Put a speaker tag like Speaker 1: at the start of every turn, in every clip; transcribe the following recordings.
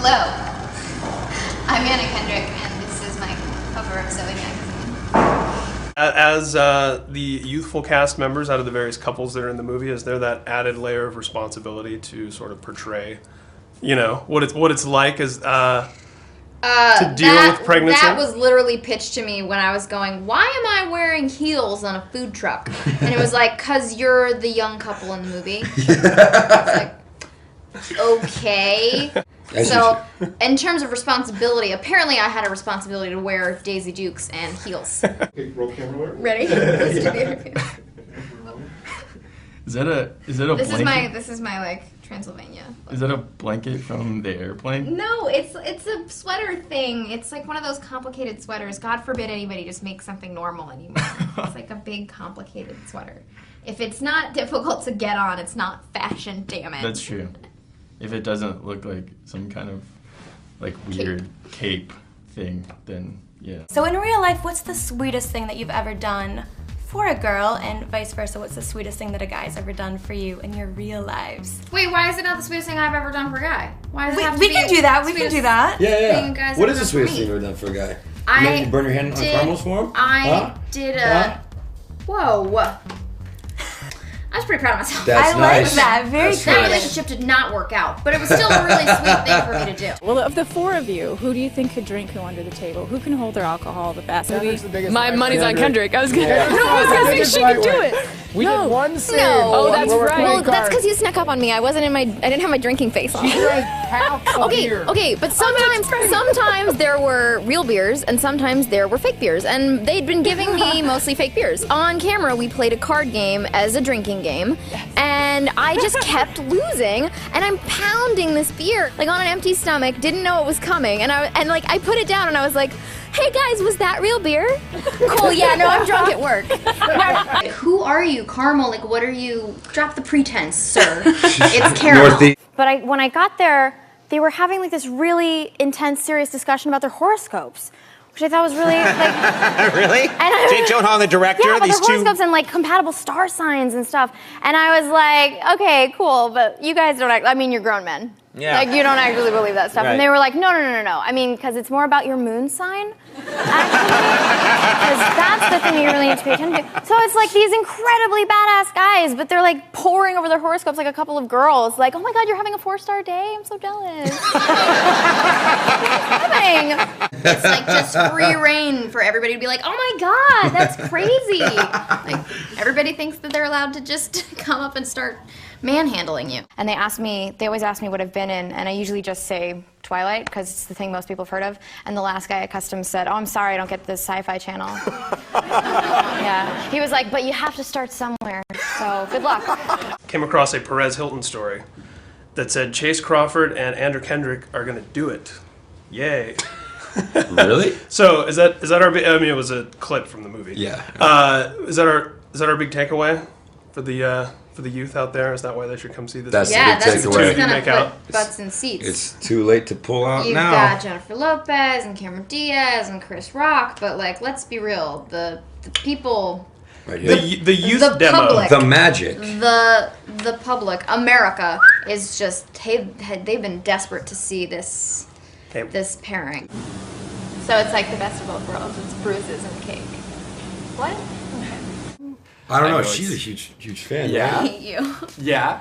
Speaker 1: Hello, I'm Anna Kendrick, and this is my cover of Zoe magazine.
Speaker 2: As the youthful cast members out of the various couples that are in the movie, is there that added layer of responsibility to sort of portray, you know, what it's like as to deal with pregnancy?
Speaker 3: That was literally pitched to me when I was going, why am I wearing heels on a food truck? And it was like, 'cause you're the young couple in the movie. It's like, okay. So, in terms of responsibility, apparently I had a responsibility to wear Daisy Dukes and heels.
Speaker 4: Okay, roll camera alert.
Speaker 3: Ready? Let's do the interview.
Speaker 5: Is that a blanket?
Speaker 3: This is my like Transylvania.
Speaker 5: Is that a blanket from the airplane?
Speaker 3: No, it's a sweater thing. It's like one of those complicated sweaters. God forbid anybody just make something normal anymore. It's like a big complicated sweater. If it's not difficult to get on, it's not fashion, damn it.
Speaker 5: That's true. If it doesn't look like some kind of like weird cape thing, then yeah.
Speaker 6: So in real life, what's the sweetest thing that you've ever done for a girl, and vice versa, what's the sweetest thing that a guy's ever done for you in your real lives?
Speaker 3: Wait, why is it not the sweetest thing I've ever done for a guy? Why does it have to
Speaker 6: We
Speaker 3: be
Speaker 6: can do that. We can do that.
Speaker 7: Yeah. What is the sweetest thing you've ever done for a guy? You burn your hand on caramels for him?
Speaker 3: I did a... Whoa. I was pretty proud of myself.
Speaker 7: That's
Speaker 6: I
Speaker 7: nice.
Speaker 6: like that. Very
Speaker 3: That
Speaker 6: creative.
Speaker 3: relationship did not work out, but it was still a really sweet thing for me to do.
Speaker 8: Well, of the four of you, who do you think could drink who under the table? Who can hold their alcohol the best? My money's on Kendrick. I was gonna say she could do it.
Speaker 4: We did one scene.
Speaker 8: No. Oh, that's right.
Speaker 9: Well, that's because you snuck up on me. I didn't have my drinking face on. Okay, but sometimes there were real beers and sometimes there were fake beers, and they'd been giving me mostly fake beers. On camera, we played a card game as a drinking game, and I just kept losing, and I'm pounding this beer like on an empty stomach, didn't know it was coming, and I put it down and I was like, hey guys, was that real beer? Cool, yeah, no, I'm drunk at work.
Speaker 3: Like, who are you, Carmel? Like, what are you? Drop the pretense, sir. It's Carol.
Speaker 9: But when I got there, they were having like this really intense, serious discussion about their horoscopes, which I thought was really like.
Speaker 10: Really?
Speaker 9: And
Speaker 10: Jake Gyllenhaal, the director.
Speaker 9: Yeah, about
Speaker 10: these
Speaker 9: their
Speaker 10: two.
Speaker 9: horoscopes and like compatible star signs and stuff. And I was like, okay, cool, but you guys don't. I mean, you're grown men.
Speaker 10: Yeah.
Speaker 9: Like, you don't actually believe that stuff.
Speaker 10: Right.
Speaker 9: And they were like, no. I mean, because it's more about your moon sign, actually. Because that's the thing you really need to pay attention to. So it's like these incredibly badass guys, but they're like poring over their horoscopes like a couple of girls. Like, oh my God, you're having a 4-star day? I'm so jealous. What's happening?
Speaker 3: It's like just free reign for everybody to be like, oh my God, that's crazy. Like, everybody thinks that they're allowed to just come up and start manhandling you.
Speaker 9: And they always ask me what I've been in, and I usually just say Twilight, because it's the thing most people have heard of. And the last guy at Customs said, oh, I'm sorry, I don't get the Sci-Fi Channel. Yeah. He was like, but you have to start somewhere, so good luck.
Speaker 2: Came across a Perez Hilton story that said Chase Crawford and Andrew Kendrick are going to do it. Yay.
Speaker 7: Really?
Speaker 2: So is that our big, I mean, it was a clip from the movie.
Speaker 7: Yeah.
Speaker 2: Is that our big takeaway for the youth out there? Is that why they should come see this?
Speaker 7: That's
Speaker 2: movie?
Speaker 7: the
Speaker 3: Yeah,
Speaker 7: big
Speaker 3: that's
Speaker 7: takeaway.
Speaker 3: who's gonna
Speaker 2: Make out.
Speaker 3: put butts in seats.
Speaker 7: It's too late to pull out
Speaker 3: You've
Speaker 7: now.
Speaker 3: got Jennifer Lopez and Cameron Diaz and Chris Rock, but like, let's be real, the people,
Speaker 7: Right here.
Speaker 2: The youth
Speaker 3: the
Speaker 2: demo.
Speaker 3: public.
Speaker 7: The magic.
Speaker 3: the public, America is just they've been desperate to see this pairing.
Speaker 6: So it's like the best of both worlds. It's bruises and cake. What?
Speaker 7: I don't know. She's a huge fan.
Speaker 3: I hate you.
Speaker 10: Yeah.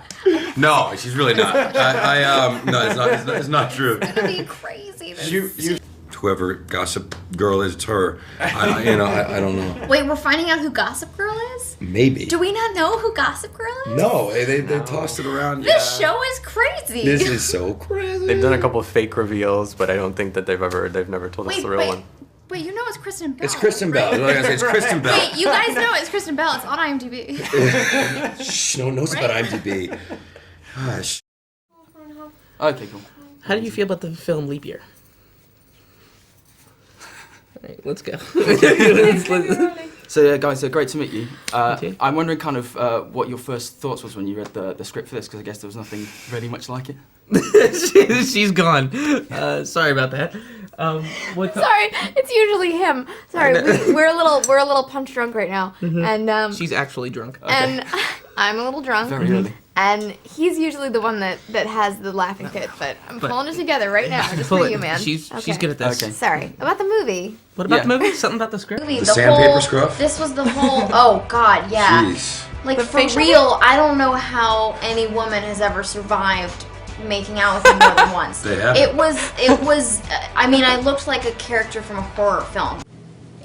Speaker 7: No, she's really not. No, it's not true.
Speaker 3: It's gonna be crazy.
Speaker 7: Whoever Gossip Girl is, it's her. I don't know.
Speaker 3: Wait, we're finding out who Gossip Girl is?
Speaker 7: Maybe.
Speaker 3: Do we not know who Gossip Girl is?
Speaker 7: No, they tossed it around.
Speaker 3: This show is crazy.
Speaker 7: This is so crazy.
Speaker 11: They've done a couple of fake reveals, but I don't think that they've never told us the real one.
Speaker 3: Wait, you know it's Kristen Bell.
Speaker 7: It's Kristen Bell.
Speaker 3: right?
Speaker 7: Like I said, it's Kristen Bell.
Speaker 3: Wait, you guys know it's Kristen Bell. It's on IMDb.
Speaker 7: Shh, no one knows about IMDb. Gosh.
Speaker 10: Okay, cool.
Speaker 12: How do you feel about the film Leap Year? All right, let's go.
Speaker 10: So, guys, great to meet you.
Speaker 12: too.
Speaker 10: I'm wondering kind of what your first thoughts was when you read the script for this, because I guess there was nothing really much like it.
Speaker 12: She's gone. Sorry about that.
Speaker 9: Sorry, it's usually him. Sorry, we're a little punch drunk right now, and
Speaker 12: She's actually drunk.
Speaker 9: and I'm a little drunk.
Speaker 10: Very early.
Speaker 9: And he's usually the one that has the laughing fit, but I'm pulling it together right now, just for you, man.
Speaker 12: She's good at this.
Speaker 10: Okay.
Speaker 9: Sorry. About the movie.
Speaker 12: What about the movie? Something about the script?
Speaker 7: The sandpaper scruff?
Speaker 3: This was the whole, oh God, yeah.
Speaker 7: Jeez.
Speaker 3: Like, for real, I don't know how any woman has ever survived making out with him more than once.
Speaker 7: They have.
Speaker 3: It was, I mean, I looked like a character from a horror film.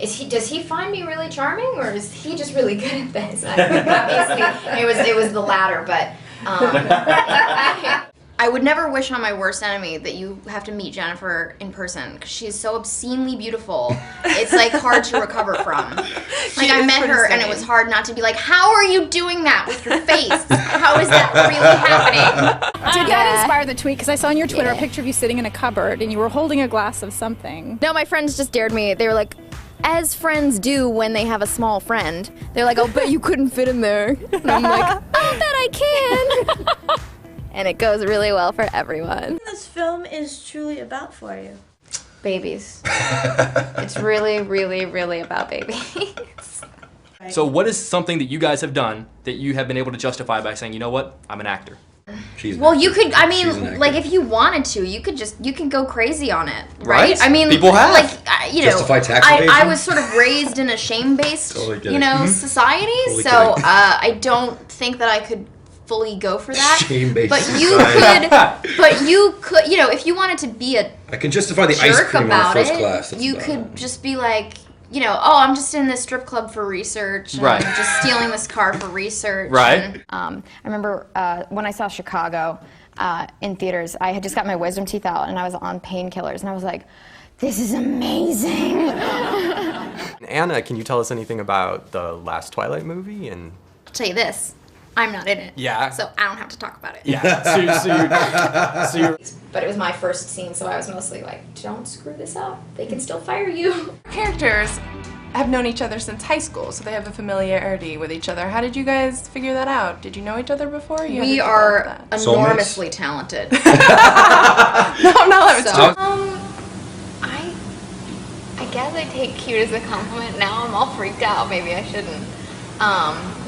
Speaker 3: Does he find me really charming, or is he just really good at this? Obviously, it was the latter, but I would never wish on my worst enemy that you have to meet Jennifer in person, because she is so obscenely beautiful. It's like hard to recover from. Like, I met her and it was hard not to be like, how are you doing that with your face? How is that really happening?
Speaker 8: Did that inspire the tweet? Because I saw on your Twitter a picture of you sitting in a cupboard and you were holding a glass of something.
Speaker 9: No, my friends just dared me. They were like, as friends do when they have a small friend. They're like, I'll bet you couldn't fit in there. And I'm like, I bet I can. And it goes really well for everyone.
Speaker 13: This film is truly about for you.
Speaker 3: Babies. It's really, really, really about babies.
Speaker 14: So what is something that you guys have done that you have been able to justify by saying, you know what, I'm an actor?
Speaker 3: Well, you could, I mean, like, if you wanted to, you can go crazy on it, right?
Speaker 14: Right?
Speaker 3: I mean,
Speaker 14: People have.
Speaker 3: like, you know,
Speaker 7: Justify tax
Speaker 3: I
Speaker 7: evasion?
Speaker 3: was sort of raised in a shame-based,
Speaker 7: Totally get
Speaker 3: you
Speaker 7: it.
Speaker 3: know, society,
Speaker 7: Totally
Speaker 3: so
Speaker 7: kidding.
Speaker 3: I don't think that I could fully go for that.
Speaker 7: Shame-based
Speaker 3: but
Speaker 7: society.
Speaker 3: you could, you know, if you wanted to be a
Speaker 7: I can justify the ice
Speaker 3: jerk
Speaker 7: cream on
Speaker 3: about
Speaker 7: first
Speaker 3: it,
Speaker 7: class. That's
Speaker 3: you
Speaker 7: about
Speaker 3: could
Speaker 7: it.
Speaker 3: just be like, you know, oh, I'm just in this strip club for research, and
Speaker 14: Right.
Speaker 3: I'm just stealing this car for research.
Speaker 14: Right.
Speaker 3: and-
Speaker 15: I remember when I saw Chicago in theaters, I had just got my wisdom teeth out and I was on painkillers and I was like, this is amazing.
Speaker 11: Anna, can you tell us anything about the last Twilight movie? And
Speaker 3: I'll tell you this, I'm not in it.
Speaker 11: Yeah.
Speaker 3: So I don't have to talk about it.
Speaker 11: yeah, so you're
Speaker 3: But it was my first scene, so I was mostly like, don't screw this up. They can still fire you.
Speaker 16: Characters have known each other since high school, so they have a familiarity with each other. How did you guys figure that out? Did you know each other before? You had to
Speaker 3: We
Speaker 16: develop
Speaker 3: are
Speaker 16: that?
Speaker 3: enormously talented.
Speaker 16: No, I'm not letting
Speaker 3: So-
Speaker 16: it
Speaker 9: I guess I take cute as a compliment. Now I'm all freaked out. Maybe I shouldn't.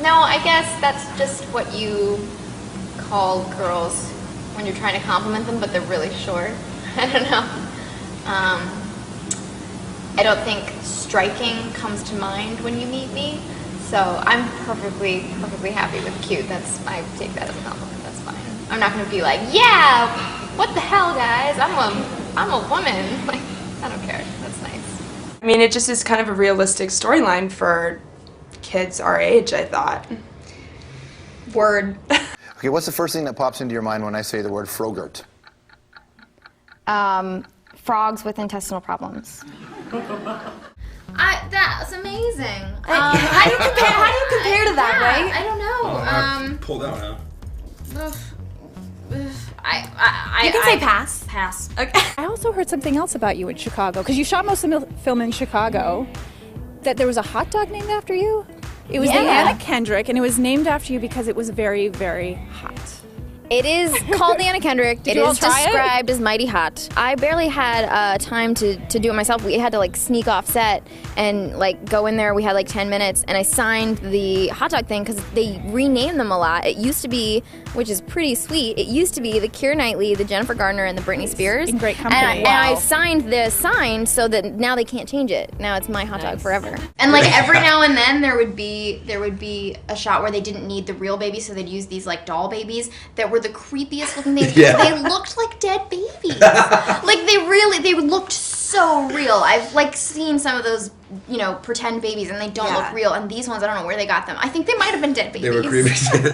Speaker 9: No, I guess that's just what you call girls when you're trying to compliment them, but they're really short. I don't know. I don't think striking comes to mind when you meet me, so I'm perfectly happy with cute. I take that as a compliment. That's fine. I'm not gonna be like, yeah, what the hell, guys? I'm a woman. Like, I don't care. That's nice.
Speaker 16: I mean, it just is kind of a realistic storyline for kids our age, I thought.
Speaker 3: Word.
Speaker 17: Okay, what's the first thing that pops into your mind when I say the word frogurt?
Speaker 15: Frogs with intestinal problems.
Speaker 3: That's amazing.
Speaker 9: How do you compare to that, right?
Speaker 3: I don't know.
Speaker 7: Pulled out, huh?
Speaker 9: You can say pass.
Speaker 3: Pass.
Speaker 9: Okay.
Speaker 8: I also heard something else about you in Chicago, because you shot most of the film in Chicago, that there was a hot dog named after you. It was the Anna Kendrick, and it was named after you because it was very, very hot.
Speaker 9: It is called the Anna Kendrick.
Speaker 8: Did
Speaker 9: It
Speaker 8: you all
Speaker 9: is
Speaker 8: try it?
Speaker 9: described as mighty hot. I barely had time to do it myself. We had to like sneak off set and like go in there. We had like 10 minutes, and I signed the hot dog thing because they renamed them a lot. It used to be, which is pretty sweet, it used to be the Keira Knightley, the Jennifer Garner, and the Britney Spears.
Speaker 8: In great company.
Speaker 9: And I signed the sign so that now they can't change it. Now it's my hot dog forever.
Speaker 3: And like every now and then there would be a shot where they didn't need the real baby, so they'd use these like doll babies that were the creepiest looking things.
Speaker 7: Yeah.
Speaker 3: They looked like dead babies. Like they looked so real. I've like seen some of those, you know, pretend babies, and they don't look real. And these ones, I don't know where they got them. I think they might have been dead babies.
Speaker 7: They were creepy.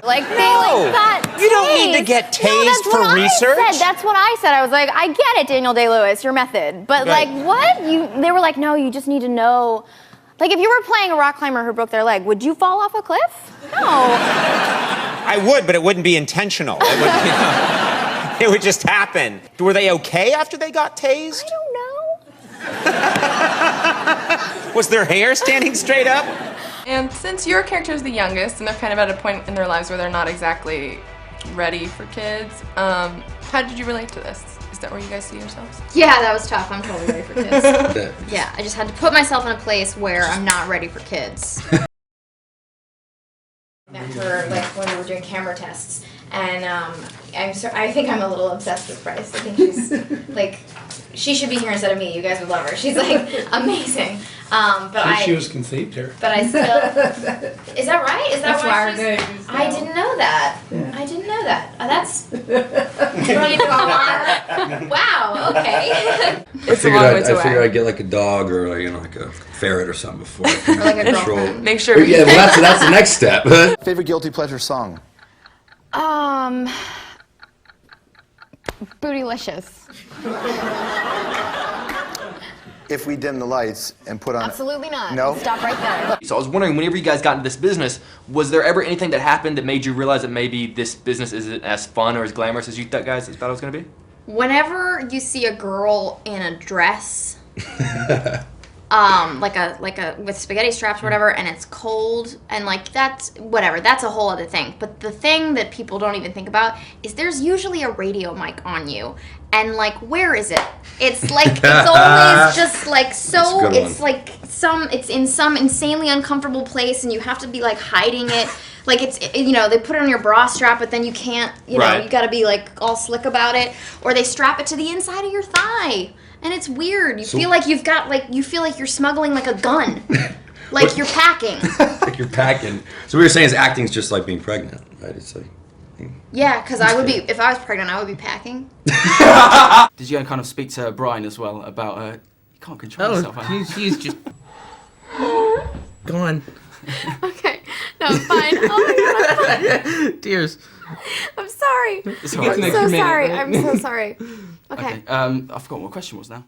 Speaker 9: Like they got
Speaker 18: You don't need to get tased for research.
Speaker 9: That's what I said. I was like, I get it, Daniel Day-Lewis, your method. But
Speaker 18: Right.
Speaker 9: like, what? They were like, no, you just need to know. Like, if you were playing a rock climber who broke their leg, would you fall off a cliff? No.
Speaker 18: I would, but it wouldn't be intentional. It would just happen. Were they okay after they got tased?
Speaker 9: I don't know.
Speaker 18: Was their hair standing straight up?
Speaker 16: And since your character is the youngest and they're kind of at a point in their lives where they're not exactly ready for kids, how did you relate to this? Is that where you guys see yourselves?
Speaker 3: Yeah, that was tough. I'm totally ready for kids. Yeah, I just had to put myself in a place where I'm not ready for kids. Met her like when we were doing camera tests, and I think I'm a little obsessed with Bryce. I think she's like, she should be here instead of me. You guys would love her. She's like amazing. But
Speaker 19: She was conceived here.
Speaker 3: But I still. Is that right? Is that
Speaker 19: That's why
Speaker 3: why
Speaker 19: her
Speaker 3: she's?
Speaker 19: name is
Speaker 3: I didn't know that. I didn't know that. That's. Wow. Okay.
Speaker 7: I figured I'd get like a dog or like a ferret or something before I can
Speaker 3: like a
Speaker 7: control.
Speaker 3: girlfriend.
Speaker 16: Make sure.
Speaker 7: Yeah, well, that's the next step.
Speaker 17: Favorite guilty pleasure song?
Speaker 15: Bootylicious.
Speaker 17: If we dim the lights and put on...
Speaker 15: Absolutely not.
Speaker 17: No?
Speaker 15: Stop right there.
Speaker 14: So I was wondering, whenever you guys got into this business, was there ever anything that happened that made you realize that maybe this business isn't as fun or as glamorous as you thought it was going to be?
Speaker 3: Whenever you see a girl in a dress, like a with spaghetti straps or whatever, and it's cold, and like that's whatever, that's a whole other thing. But the thing that people don't even think about is there's usually a radio mic on you, and like where is it? It's like it's always just like so. It's like it's in some insanely uncomfortable place, and you have to be like hiding it. Like they put it on your bra strap, but then you can't. You got to be like all slick about it, or they strap it to the inside of your thigh. And it's weird. You feel like you feel like you're smuggling like a gun. Like you're packing.
Speaker 7: Like you're packing. So what you're saying is acting's just like being pregnant, right? It's like...
Speaker 3: Yeah, because I would be, if I was pregnant, I would be packing.
Speaker 10: Did you kind of speak to Brian as well about, you can't control yourself?
Speaker 12: She's just... Go on.
Speaker 6: Okay. No, fine. Oh my god.
Speaker 12: Tears.
Speaker 6: I'm sorry.
Speaker 10: It's all right.
Speaker 6: I'm so sorry. I'm so sorry. Okay.
Speaker 10: I forgot what the question was now.